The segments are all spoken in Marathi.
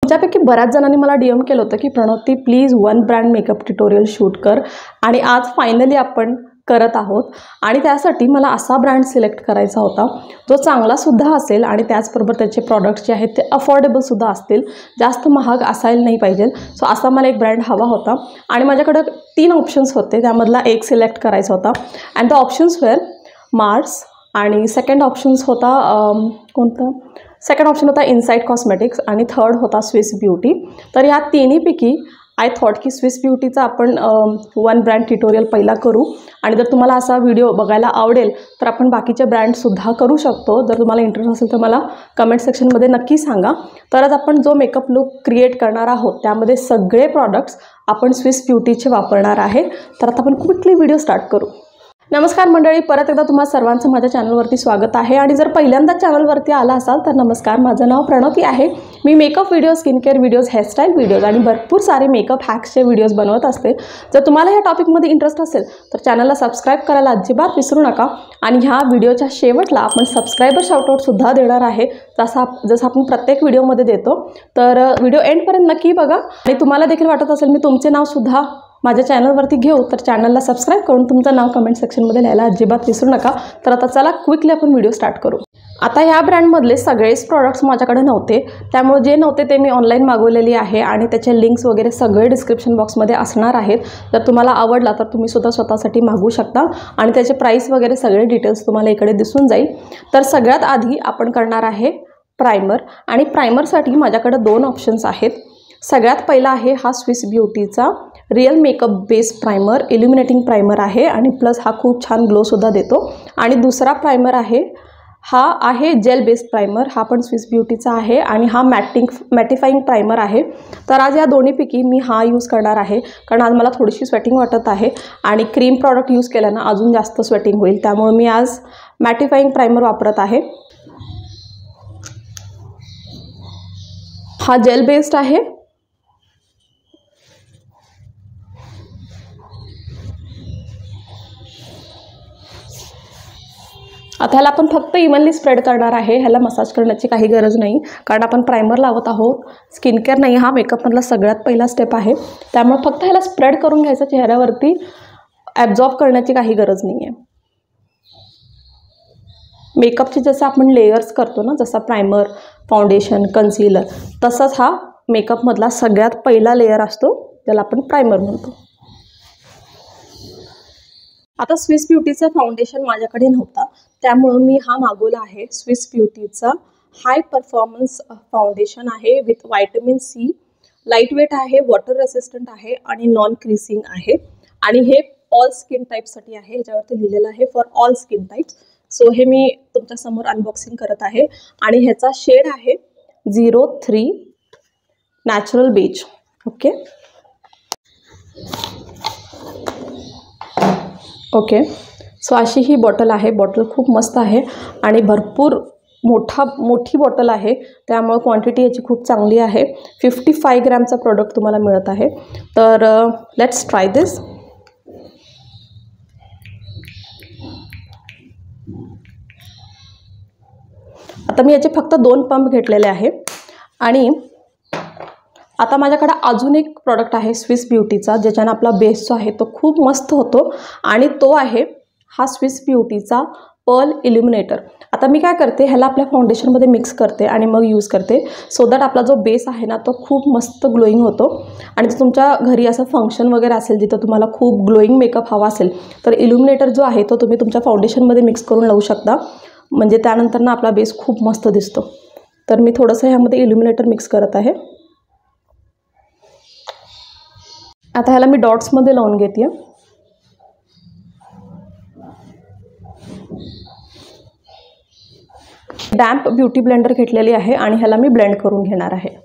तुमच्यापैकी बऱ्याच जणांनी मला DM केलं होतं की Pranavati please one brand makeup tutorial shoot कर, आणि आज फायनली आपण करत आहोत. आणि त्यासाठी मला असा ब्रँड सिलेक्ट करायचा होता जो चांगलासुद्धा असेल आणि त्याचबरोबर त्याचे प्रॉडक्ट्स जे आहेत ते अफोर्डेबलसुद्धा असतील, जास्त महाग असायला नाही पाहिजे. सो असा मला एक ब्रँड हवा होता आणि माझ्याकडं 3 ऑप्शन्स होते, त्यामधला एक सिलेक्ट करायचा होता. And the options were Mars, आणि सेकंड ऑप्शन्स होता कोणता, सेकंड ऑप्शन होता इनसाइट कॉस्मेटिक्स, आणि थर्ड होता स्विस ब्युटी. तर या तिन्हीपैकी आय थॉट की स्विस ब्युटीचा आपण वन ब्रँड ट्युटोरियल पहिला करू, आणि जर तुम्हाला असा व्हिडिओ बघायला आवडेल तर आपण बाकीचे ब्रँडसुद्धा करू शकतो. जर तुम्हाला इंटरेस्ट असेल तर मला कमेंट सेक्शनमध्ये नक्की सांगा. तरच आपण जो मेकअप लुक क्रिएट करणार आहोत त्यामध्ये सगळे प्रॉडक्ट्स आपण स्विस ब्युटीचे वापरणार आहे. तर आता आपण क्विकली व्हिडिओ स्टार्ट करू. नमस्कार मंडळी, परत एकदा तुम्हा सर्वांचं माझ्या चॅनलवरती स्वागत आहे. आणि जर पहिल्यांदा चॅनलवरती आला असाल तर नमस्कार, माझं नाव प्रणवती आहे. मी makeup videos, skin care videos, hairstyle videos आणि भरपूर सारे मेकअप हॅक्सचे व्हिडिओज बनवत असते. जर तुम्हाला ह्या टॉपिकमध्ये इंटरेस्ट असेल तर चॅनलला सबस्क्राईब करायला अजिबात विसरू नका. आणि ह्या व्हिडिओच्या शेवटला आपण सबस्क्रायबर शाउटआउटसुद्धा देणार आहे, जसं आपण प्रत्येक व्हिडिओमध्ये देतो. तर व्हिडिओ एंडपर्यंत नक्की बघा. आणि तुम्हाला देखील वाटत असेल मी तुमचे नावसुद्धा माझ्या चॅनलवरती घेऊ तर चॅनलला सबस्क्राईब करून तुमचं नाव कमेंट सेक्शनमध्ये लिहायला अजिबात विसरू नका. तर आता चला क्विकली आपण व्हिडिओ स्टार्ट करू. आता ह्या ब्रँडमधले सगळेच प्रॉडक्ट्स माझ्याकडे नव्हते, त्यामुळे जे नव्हते ते मी ऑनलाईन मागवलेली आहे आणि त्याचे लिंक्स वगैरे सगळे डिस्क्रिप्शन बॉक्समध्ये असणार आहेत. जर तुम्हाला आवडला तर तुम्हीसुद्धा स्वतःसाठी मागवू शकता आणि त्याचे प्राईस वगैरे सगळे डिटेल्स तुम्हाला इकडे दिसून जाईल. तर सगळ्यात आधी आपण करणार आहे प्रायमर, आणि प्रायमरसाठी माझ्याकडे 2 ऑप्शन्स आहेत. सगळ्यात पहिला आहे हा स्विस ब्युटीचा real makeup base primer, illuminating primer आहे आणि प्लस हा खूप छान ग्लोसुद्धा देतो. आणि दुसरा प्रायमर आहे हा आहे जेल बेस्ड प्रायमर, हा पण स्विस ब्युटीचा आहे आणि हा मॅटिफाईंग प्रायमर आहे. तर आज या दोन्हीपैकी मी हा यूज करणार आहे, कारण आज मला थोडीशी स्वेटिंग वाटत आहे आणि क्रीम प्रॉडक्ट यूज केल्यानं अजून जास्त स्वेटिंग होईल, त्यामुळे मी आज मॅटिफाईंग प्रायमर वापरत आहे. हा जेल बेस्ड आहे. आता ह्याला आपण फक्त इव्हनली स्प्रेड करणार आहे, ह्याला मसाज करण्याची काही गरज नाही, कारण आपण प्रायमर लावत आहोत. स्किन केअर नाही, हा मेकअपमधला सगळ्यात पहिला स्टेप आहे, त्यामुळे फक्त ह्याला स्प्रेड करून घ्यायचं चेहऱ्यावरती, ॲब्झॉर्ब करण्याची काही गरज नाही आहे. मेकअपचे जसं आपण लेयर्स करतो ना, जसा प्रायमर, फाउंडेशन, कन्सिलर, तसंच हा मेकअपमधला सगळ्यात पहिला लेयर असतो, त्याला आपण प्रायमर म्हणतो. आता स्विस ब्युटीचा फाउंडेशन माझ्याकडे नव्हता, त्यामुळं मी हा मागवला आहे स्विस ब्युटीचा हाय परफॉर्मन्स फाउंडेशन आहे with vitamin C, light weight आहे, वॉटर रेसिस्टंट आहे आणि नॉन क्रीसिंग आहे. आणि हे ऑल स्किन टाईपसाठी आहे, ह्याच्यावरती लिहिलेलं आहे for all skin types. So हे मी तुमच्यासमोर अनबॉक्सिंग करत आहे आणि ह्याचा शेड आहे 03 नॅचरल बेज. ओके, सो अशी ही बॉटल आहे. बॉटल खूप मस्त आहे आणि भरपूर मोठी बॉटल आहे, त्यामुळे क्वांटिटी याची खूप चांगली आहे. 55 ग्रॅमचा प्रोडक्ट तुम्हाला मिळत आहे. तर लेट्स ट्राय दिस. आता मी याचे फक्त 2 पंप घेतलेले आहे. आणि आता माझ्याकडे अजून एक प्रॉडक्ट आहे स्विस ब्युटीचा, ज्याच्यानं आपला बेस जो आहे तो खूप मस्त होतो, आणि तो आहे हा स्विस ब्युटीचा पर्ल इल्युमिनेटर. आता मी काय करते, ह्याला आपल्या फाउंडेशनमध्ये मिक्स करते आणि मग यूज करते, सो दॅट आपला जो बेस आहे ना तो खूप मस्त ग्लोईंग होतो. आणि जर तुमच्या घरी असं फंक्शन वगैरे असेल जिथं तुम्हाला खूप ग्लोईंग मेकअप हवा असेल तर इल्युमिनेटर जो आहे तो तुम्ही तुमच्या फाउंडेशनमध्ये मिक्स करून लावू शकता, म्हणजे त्यानंतर ना आपला बेस खूप मस्त दिसतो. तर मी थोडंसं ह्यामध्ये इल्युमिनेटर मिक्स करत आहे. आता ह्याला मी डॉट्समध्ये लावून घेते. डॅम्प ब्युटी ब्लेंडर घेतलेली आहे आणि ह्याला मी ब्लेंड करून घेणार आहे.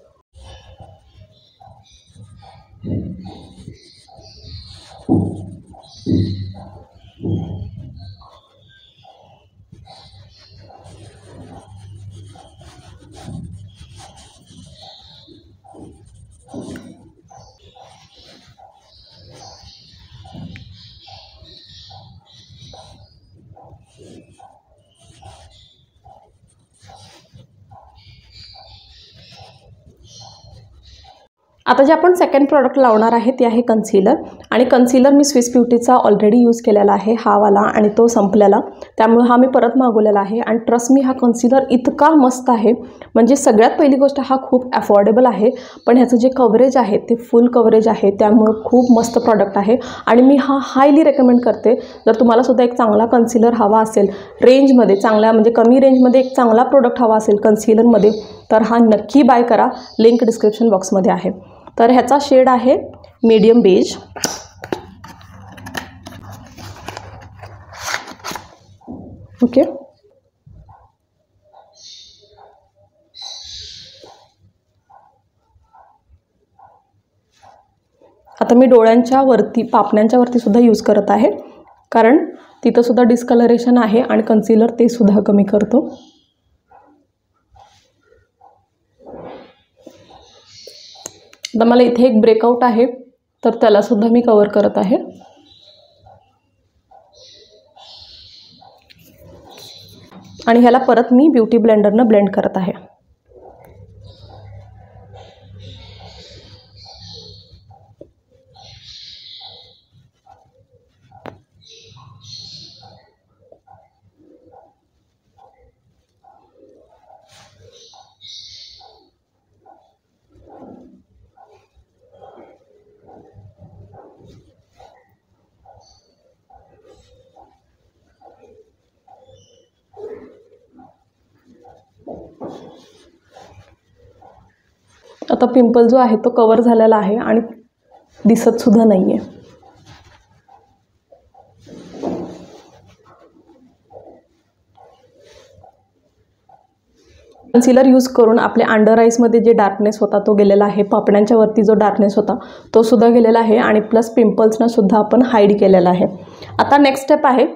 आता जे आपण सेकंड प्रॉडक्ट लावणार आहे ते आहे कन्सिलर, आणि कन्सिलर मी स्विस ब्युटीचा ऑलरेडी यूज केलेला आहे हा वाला, आणि तो संपलेला, त्यामुळे हा मी परत मागवलेला आहे. आणि ट्रस्ट मी, हा कन्सिलर इतका मस्त आहे, म्हणजे सगळ्यात पहिली गोष्ट हा खूप अफोर्डेबल आहे, पण ह्याचं जे कव्हरेज आहे ते फुल कव्हरेज आहे, त्यामुळे खूप मस्त प्रॉडक्ट आहे. आणि मी हा हायली रेकमेंड करते. जर तुम्हाला सुद्धा एक चांगला कन्सिलर हवा असेल रेंजमध्ये, चांगला म्हणजे कमी रेंजमध्ये एक चांगला प्रोडक्ट हवा असेल कन्सिलरमध्ये, तर हा नक्की बाय करा. लिंक डिस्क्रिप्शन बॉक्समध्ये आहे. तर ह्याचा शेड आहे मीडियम बेज. ओके, आता मी डोळ्यांच्या वरती, पापण्यांच्या वरती सुद्धा यूज करत आहे, कारण तिथं सुद्धा डिस्कलरेशन आहे आणि कन्सिलर ते सुद्धा कमी करतो. आता मला इथे एक ब्रेकआउट आहे, तर त्याला सुद्धा मी कवर करत आहे. आणि ह्याला परत मी ब्युटी ब्लेंडरनं ब्लेंड करत आहे. आता पिंपल जो आहे तो कवर झालेला आहे आणि दिसत सुद्धा नाही आहे. कन्सिलर यूज करून आपल्या अंडर आईजमध्ये जे डार्कनेस होता तो गेलेला आहे, पापण्यांच्या वरती जो डार्कनेस होता तो सुद्धा गेलेला आहे, आणि प्लस पिंपल्सना सुद्धा आपण हाईड केलेला आहे. आता नेक्स्ट स्टेप आहे,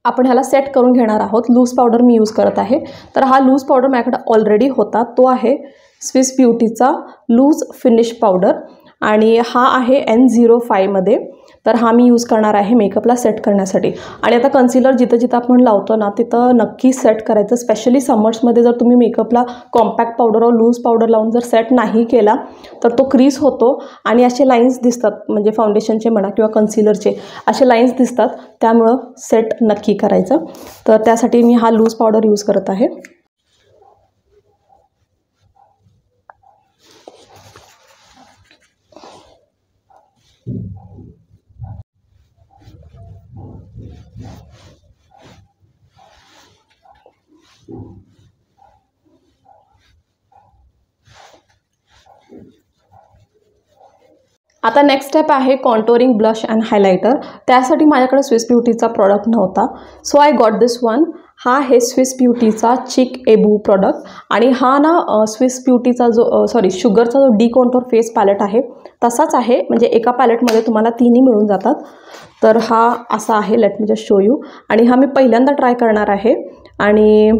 आपण ह्याला सेट करून घेणार आहोत. लूज पावडर मी यूज करत आहे. तर हा लूज पावडर माझ्याकडे ऑलरेडी होता, तो आहे स्विस ब्युटीचा लूज फिनिश पावडर, आणि हा आहे N05 मध्ये. तर हा मी यूज करणार आहे मेकअपला सेट करण्यासाठी. आणि आता कन्सिलर जिथं जिथं आपण लावतो ना तिथं नक्की सेट करायचं. स्पेशली समर्समध्ये जर तुम्ही मेकअपला कॉम्पॅक्ट पावडर और लूज पावडर लावून जर सेट नाही केला तर तो क्रीज होतो आणि असे लाईन्स दिसतात, म्हणजे फाउंडेशनचे म्हणा किंवा कन्सिलरचे असे लाईन्स दिसतात, त्यामुळं सेट नक्की करायचं. तर त्यासाठी मी हा लूज पावडर यूज करत आहे. आता नेक्स्ट स्टेप आहे कॉन्टोरिंग ब्लश अँड हायलायटर. त्यासाठी माझ्याकडे स्विस ब्युटीचा प्रॉडक्ट नव्हता, so I got this one. हा आहे स्विस ब्युटीचा चिक एबू प्रॉडक्ट, आणि हा ना स्विस ब्युटीचा जो शुगरचा जो डी कॉन्टोर फेस पॅलेट आहे तसाच आहे, म्हणजे एका पॅलेटमध्ये तुम्हाला तिन्ही मिळून जातात. तर हा असा आहे, let me just show you. आणि हा मी पहिल्यांदा ट्राय करणार आहे, आणि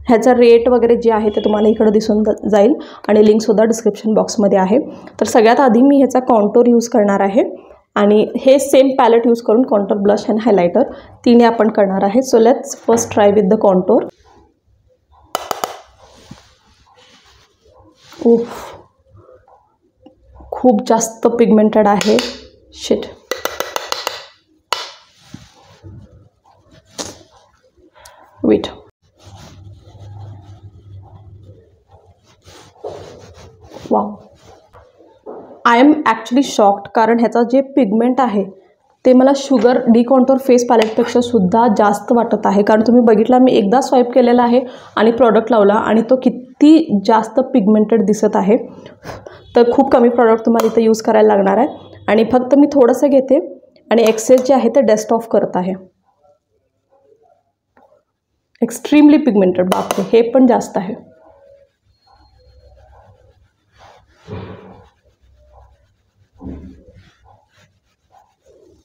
ह्याचा रेट वगैरे जे आहे ते तुम्हाला इकडे दिसून जाईल, आणि लिंकसुद्धा डिस्क्रिप्शन बॉक्समध्ये आहे. तर सगळ्यात आधी मी ह्याचा कॉन्टोर यूज करणार आहे, आणि हे सेम पॅलेट यूज करून कॉन्टोर, ब्लश अँड हायलायटर तिने आपण करणार आहे. So let's first try with the contour. खूप जास्त पिगमेंटेड आहे. Shit. Wait. Wow, I am actually shocked, कारण ह्याचा जे पिगमेंट आहे ते मला शुगर डी कॉन्टोर फेस पॅलेटपेक्षा सुद्धा जास्त वाटत आहे. कारण तुम्ही बघितला, मी एकदा स्वाईप केलेला आहे आणि प्रॉडक्ट लावला, आणि तो किती जास्त पिगमेंटेड दिसत आहे. तर खूप कमी प्रॉडक्ट तुम्हाला इथं यूज करायला लागणार आहे, आणि फक्त मी थोडंसं घेते आणि एक्सेस जे आहे ते डस्ट ऑफ करत आहे. एक्स्ट्रीमली पिगमेंटेड, बापरे, हे पण जास्त आहे.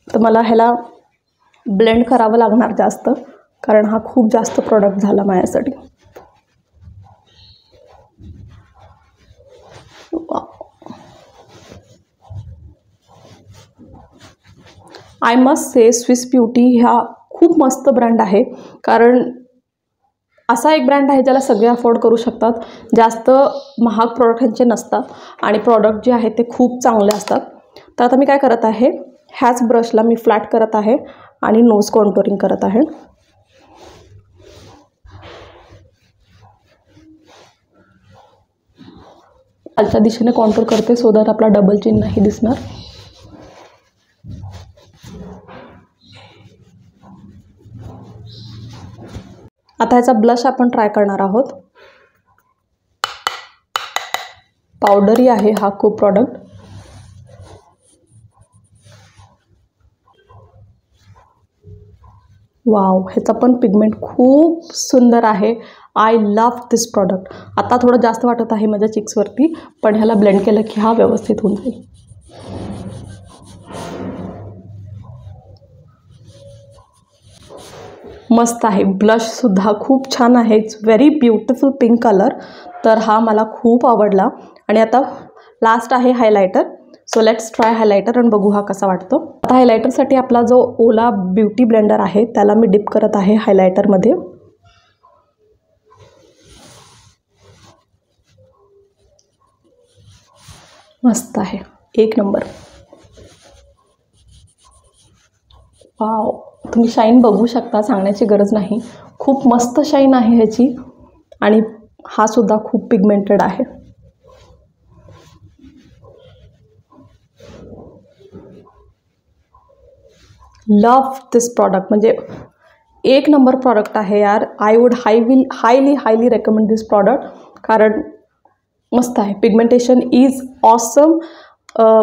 तर मला ह्याला ब्लेंड करावं लागणार जास्त, कारण हा खूप जास्त प्रॉडक्ट झाला माझ्यासाठी. I must say Swiss beauty ह्या खूप मस्त ब्रँड आहे, कारण असा एक ब्रँड आहे ज्याला सगळे अफोर्ड करू शकतात, जास्त महाग प्रॉडक्ट ह्यांचे नसतात आणि प्रॉडक्ट जे आहेत ते खूप चांगले असतात. तर आता मी काय करत आहे, ह्याच ब्रशला मी फ्लॅट करत आहे आणि नोज कॉन्टोरिंग करत आहे. खालच्या दिशेने कॉन्टोर करते सो दॅट आपला डबल चिन नाही दिसणार. आता ह्याचा ब्लश आपण ट्राय करणार आहोत. पावडरी आहे हा खूप प्रॉडक्ट. वाव, ह्याचा पण पिगमेंट खूप सुंदर आहे. I love this product. आता थोडं जास्त वाटत आहे माझ्या चिक्सवरती, पण ह्याला ब्लेंड केलं की हा व्यवस्थित होऊन जाईल. मस्त आहे. ब्लशसुद्धा खूप छान आहे. It's very beautiful pink colour. तर हा मला खूप आवडला. आणि आता लास्ट आहे highlighter. So let's try highlighter आणि बघू हा कसा वाटतो. आता हायलायटरसाठी आपला जो ओला ब्युटी ब्लेंडर आहे त्याला मी डिप करत आहे हायलायटरमध्ये. मस्त आहे, एक नंबर. वाव, तुम्ही शाईन बघू शकता, सांगण्याची गरज नाही. खूप मस्त शाईन आहे ह्याची आणि हा सुद्धा खूप पिगमेंटेड आहे. Love this product. म्हणजे एक नंबर प्रॉडक्ट आहे यार. I would highly recommend this product. कारण मस्त आहे. Pigmentation is awesome.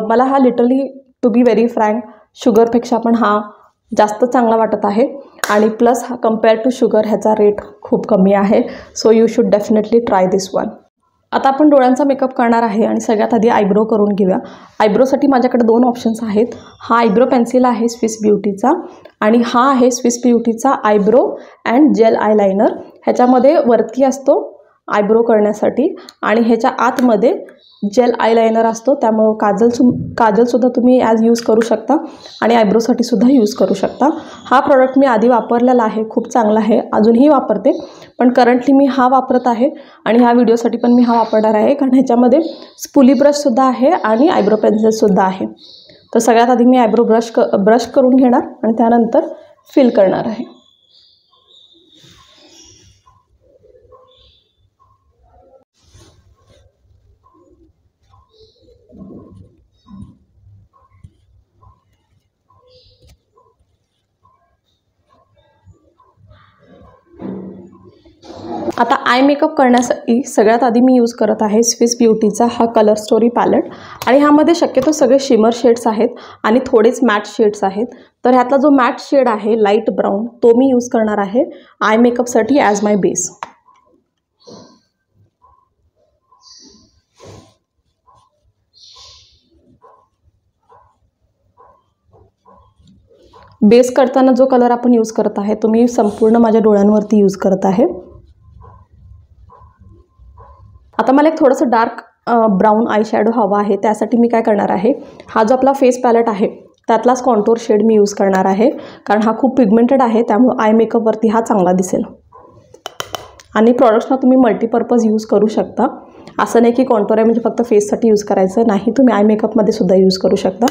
मला हा literally to be very frank शुगरपेक्षा पण हा जास्त चांगला वाटत आहे. आणि प्लस हा कम्पेअर टू शुगर ह्याचा रेट खूप कमी आहे. So you should definitely try this one. आता आपण डोळ्यांचा मेकअप करणार आहे आणि सगळ्यात आधी आयब्रो करून घेऊया. आयब्रोसाठी माझ्याकडे 2 ऑप्शन्स आहेत. हा आयब्रो पेन्सिल आहे स्विस ब्युटीचा आणि हा आहे स्विस ब्युटीचा आयब्रो अँड जेल आयलायनर. ह्याच्यामध्ये वरती असतो आयब्रो करण्यासाठी आणि ह्याच्या आतमध्ये जेल आयलायनर असतो. त्यामुळं काजलसुद्धा तुम्ही यूज करू शकता आणि आयब्रोसाठी सुद्धा यूज करू शकता. हा प्रॉडक्ट मी आधी वापरलेला आहे, खूप चांगला आहे, अजूनही वापरते. पण करंटली मी हा वापरत आहे आणि ह्या व्हिडिओसाठी पण मी हा वापरणार आहे. कारण ह्याच्यामध्ये स्पुली ब्रशसुद्धा आहे आणि आयब्रो पेन्सिलसुद्धा आहे. तर सगळ्यात आधी मी आयब्रो ब्रश करून घेणार आणि त्यानंतर फिल करणार आहे. आता आय मेकअप करण्यासाठी सगळ्यात आधी मी यूज करत आहे स्विस ब्युटीचा हा कलर स्टोरी पॅलेट आणि ह्यामध्ये शक्यतो सगळे शिमर शेड्स आहेत आणि थोडेच मॅट शेड्स आहेत. तर ह्यातला जो मॅट शेड आहे लाईट ब्राऊन तो मी यूज करणार आहे आय मेकअपसाठी ॲज माय बेस. बेस करताना जो कलर आपण यूज करत आहे तो मी संपूर्ण माझ्या डोळ्यांवरती यूज करत आहे. आता मला एक थोडंसं डार्क ब्राऊन आय शॅडो हवा आहे. त्यासाठी मी काय करणार आहे, हा जो आपला फेस पॅलेट आहे त्यातलाच कॉन्टोर शेड मी यूज करणार आहे. कारण हा खूप पिगमेंटेड आहे त्यामुळे आय मेकअपवरती हा चांगला दिसेल. आणि प्रॉडक्ट्सना तुम्ही मल्टीपर्पज यूज करू शकता. असं नाही की कॉन्टोर आहे म्हणजे फक्त फेससाठी यूज करायचं नाही, तुम्ही आय मेकअपमध्ये सुद्धा यूज करू शकता.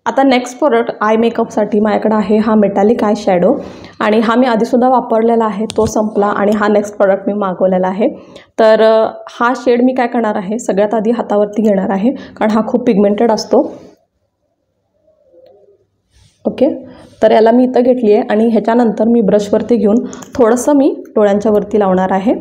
आता नेक्स्ट प्रोडक्ट आय मेकअपसाठी माझ्याकडे आहे हा मेटॅलिक आय शॅडो आणि हा मी आधीसुद्धा वापरलेला आहे, तो संपला आणि हा नेक्स्ट प्रोडक्ट मी मागवलेला आहे. तर हा शेड मी काय करणार आहे, सगळ्यात आधी हातावरती घेणार आहे कारण हा खूप पिगमेंटेड असतो. ओके, तर याला मी इथं घेतली आहे आणि ह्याच्यानंतर मी ब्रशवरती घेऊन थोडंसं मी डोळ्यांच्या वरती लावणार आहे.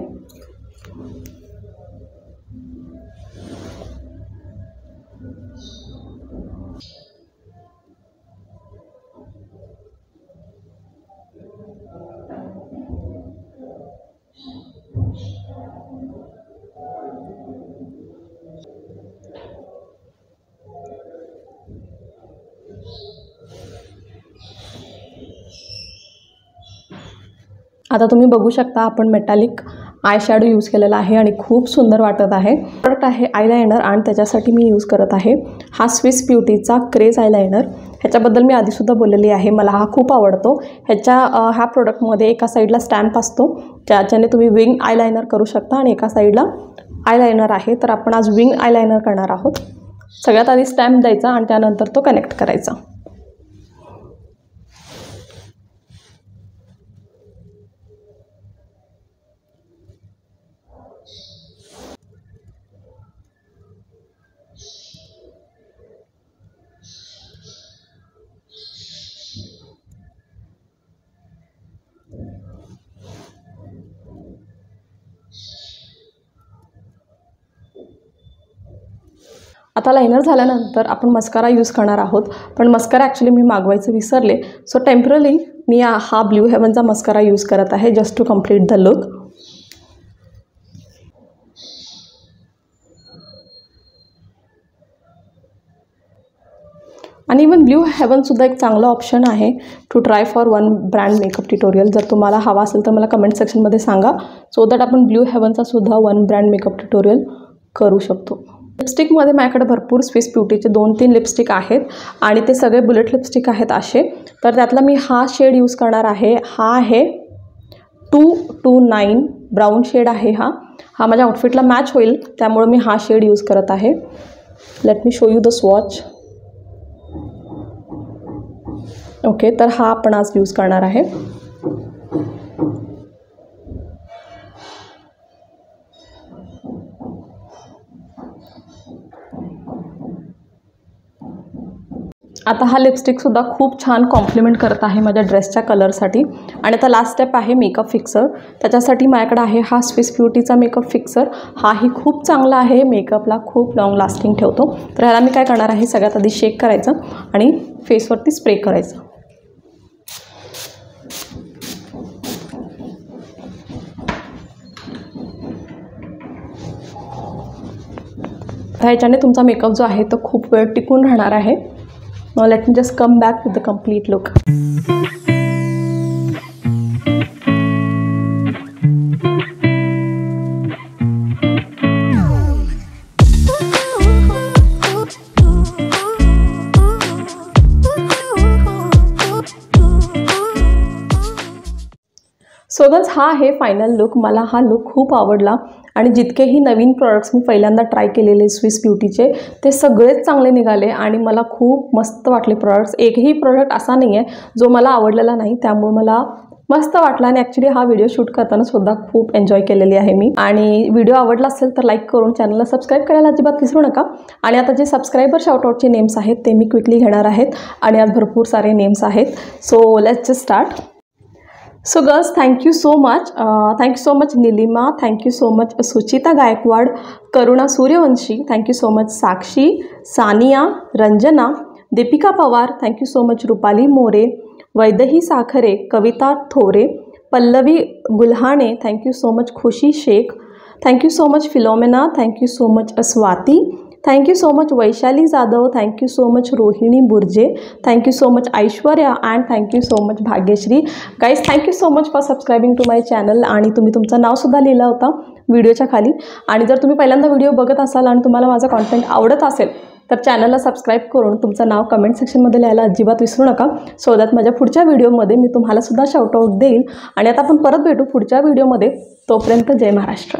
आता तुम्ही बघू शकता आपण मेटॅलिक आय शॅडो यूज केलेला आहे आणि खूप सुंदर वाटत आहे. प्रोडक्ट आहे आयलायनर आणि त्याच्यासाठी मी यूज करत आहे हा स्विस ब्युटीचा क्रेज आयलायनर. ह्याच्याबद्दल मी आधीसुद्धा बोललेली आहे, मला हा खूप आवडतो. ह्या प्रोडक्टमध्ये एका साईडला स्टॅम्प असतो ज्याच्याने तुम्ही विंग आयलायनर करू शकता आणि एका साईडला आयलायनर आहे. तर आपण आज विंग आयलायनर करणार आहोत. सगळ्यात आधी स्टॅम्प द्यायचा आणि त्यानंतर तो कनेक्ट करायचा. आता लायनर झाल्यानंतर आपण मस्कारा यूज करणार आहोत, पण मस्कारा ॲक्च्युली मी मागवायचं विसरले. सो टेम्पररी मी हा ब्ल्यू हेवनचा मस्कारा यूज करत आहे just to complete the look. आणि इवन ब्ल्यू हेवनसुद्धा एक चांगला ऑप्शन आहे to try for one brand makeup tutorial. जर तुम्हाला हवा असेल तर मला कमेंट सेक्शनमध्ये सांगा, सो दॅट आपण ब्ल्यू हेवनचा सुद्धा वन ब्रँड मेकअप ट्युटोरियल करू शकतो. लिपस्टिकमध्ये माझ्याकडे भरपूर स्विस ब्युटीचे 2-3 लिपस्टिक आहेत आणि ते सगळे बुलेट लिपस्टिक आहेत असे. तर त्यातला मी हा शेड यूज करणार आहे. हा आहे 229 ब्राऊन शेड आहे. हा माझ्या आउटफिटला मॅच होईल त्यामुळे मी हा शेड यूज करत आहे. Let me show you the swatch. Okay, तर हा आपण आज यूज करणार आहे. आता हा लिपस्टिकसुद्धा खूप छान कॉम्प्लिमेंट करत आहे माझ्या ड्रेसच्या कलरसाठी. आणि आता लास्ट स्टेप आहे मेकअप फिक्सर. त्याच्यासाठी माझ्याकडे आहे हा स्विस ब्युटीचा मेकअप फिक्सर. हाही खूप चांगला आहे, मेकअपला खूप लॉंग लास्टिंग ठेवतो. तर ह्याला मी काय करणार आहे, सगळ्यात आधी शेक करायचं आणि फेसवरती स्प्रे करायचं. ह्याच्याने तुमचा मेकअप जो आहे तो खूप वेळ टिकून राहणार आहे. Now let me just come back with the complete look. So guys, हा आहे फायनल लुक. मला हा लुक खूप आवडला आणि जितकेही नवीन प्रॉडक्ट्स मी पहिल्यांदा ट्राय केलेले स्विस ब्युटीचे ते सगळेच चांगले निघाले आणि मला खूप मस्त वाटले प्रॉडक्ट्स. एकही प्रॉडक्ट असा नाही आहे जो मला आवडलेला नाही, त्यामुळे मला मस्त वाटलं. आणि ॲक्च्युली हा व्हिडिओ शूट करताना सुद्धा खूप एन्जॉय केलेली आहे मी. आणि व्हिडिओ आवडला असेल तर लाईक करून चॅनलला सबस्क्राईब करायला अजिबात विसरू नका. आणि आता जे सबस्क्रायबर शाउटआउटचे नेम्स आहेत ते मी क्विकली घेणार आहेत आणि आज भरपूर सारे नेम्स आहेत. So let's just start. So girls, thank you so much. Thank you so much Nilima. Thank you so much Suchita Gaikwad, Karuna Suryavanshi. Thank you so much Sakshi, Sania, Ranjana, Deepika Pawar. Thank you so much Rupali More, Vaidahi Sakhare, Kavita Thore, Pallavi Gulhane. Thank you so much Khushi Sheikh. Thank you so much Philomena. Thank you so much Swati. Thank you so much Vaishali Jadhav. Thank you so much Rohini Burje. Thank you so much Aishwarya and thank you so much Bhagyashri. Guys, thank you so much for subscribing to my channel. आणि तुम्ही तुमचं नाव सुद्धा लिहिलं होतं व्हिडिओच्या खाली. आणि जर तुम्ही पहिल्यांदा व्हिडिओ बघत असाल आणि तुम्हाला माझा कॉन्टेंट आवडत असेल तर चॅनलला सबस्क्राईब करून तुमचं नाव कमेंट सेक्शनमध्ये लिहायला अजिबात विसरू नका, सो दॅट माझ्या पुढच्या व्हिडिओमध्ये मी तुम्हाला सुद्धा शाउटआउट देईल. आणि आता आपण परत भेटू पुढच्या व्हिडिओमध्ये. तोपर्यंत जय महाराष्ट्र.